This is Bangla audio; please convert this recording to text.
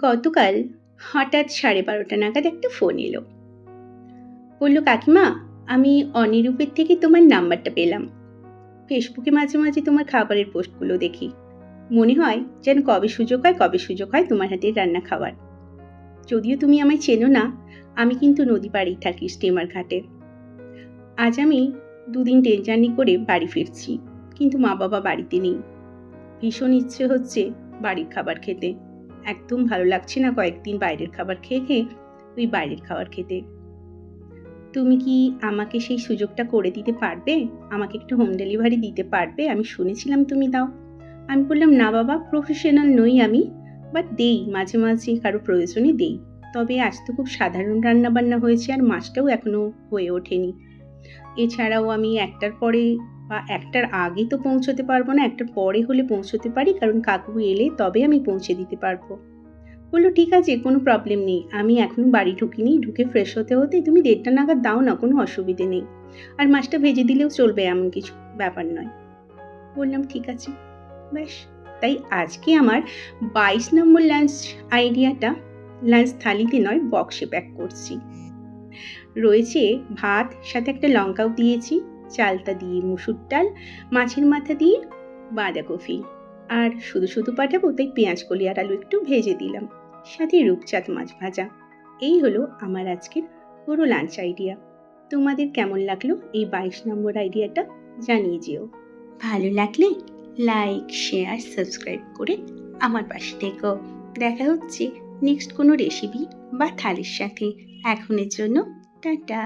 গতকাল হঠাৎ 12:30 নাগাদ একটা ফোন এলো। বলল, কাকিমা, আমি অনিরূপের থেকে তোমার নাম্বারটা পেলাম। ফেসবুকে মাঝে মাঝে তোমার খাবারের পোস্টগুলো দেখি। মনে হয় যেন কবে সুযোগ হয় তোমার হাতের রান্না খাওয়ার। যদিও তুমি আমায় চেনো না, আমি কিন্তু নদী পাড়েই থাকি, স্টিমার ঘাটে। আজ আমি 2 দিন ট্রেন জার্নি করে বাড়ি ফিরছি, কিন্তু মা বাবা বাড়িতে নেই। ভীষণ ইচ্ছে হচ্ছে বাড়ির খাবার খেতে। একদম ভালো লাগছে না কয়েকদিন বাইরের খাবার খেয়ে ওই বাইরের খাবার খেতে। তুমি কি আমাকে সেই সুযোগটা করে দিতে পারবে? আমাকে একটু হোম ডেলিভারি দিতে পারবে? আমি শুনেছিলাম তুমি দাও। আমি বললাম, না বাবা, প্রফেশনাল নই আমি, বাট দেই, মাঝে মাঝে কারো প্রয়োজনে দেই। তবে আজ তো খুব সাধারণ রান্নাবান্না হয়েছে, আর মাছটাও এখনো হয়ে ওঠেনি। এছাড়াও আমি 1টার পরে বা 1টার আগে তো পৌঁছতে পারবো না, 1টার পরে হলে পৌঁছতে পারি, কারণ কাকু এলে তবে আমি পৌঁছে দিতে পারবো। বললো, ঠিক আছে, কোনো প্রবলেম নেই, আমি এখনো বাড়ি ঢুকিনি, ঢুকে ফ্রেশ হতে তুমি 1:30 নাগাদ দাও না, কোনো অসুবিধে নেই। আর মাছটা ভেজে দিলেও চলবে, এমন কিছু ব্যাপার নয়। বললাম, ঠিক আছে, ব্যাস। তাই আজকে আমার 22 নম্বর লাঞ্চ থালিতে নয়, বক্সে প্যাক করছি। রয়েছে ভাত, সাথে একটা লঙ্কাও দিয়েছি, চালতা দিয়ে মুসুর ডাল, মাছের মাথা দিয়ে বাঁধাকপি, আর শুধু পাঠাবো তাই পেঁয়াজ কলি আর আলু একটু ভেজে দিলাম, সাথে রূপচাঁদ মাছ ভাজা। এই হলো আমার আজকের পুরো লাঞ্চ আইডিয়া। তোমাদের কেমন লাগলো এই 22 নম্বর আইডিয়াটা? জানিয়ে যেও। ভালো লাগলে লাইক, শেয়ার, সাবস্ক্রাইব করে আমার পাশে থেকো। দেখা হচ্ছে নেক্সট কোনো রেসিপি বা থালির সাথে। এখনের জন্য টাটা।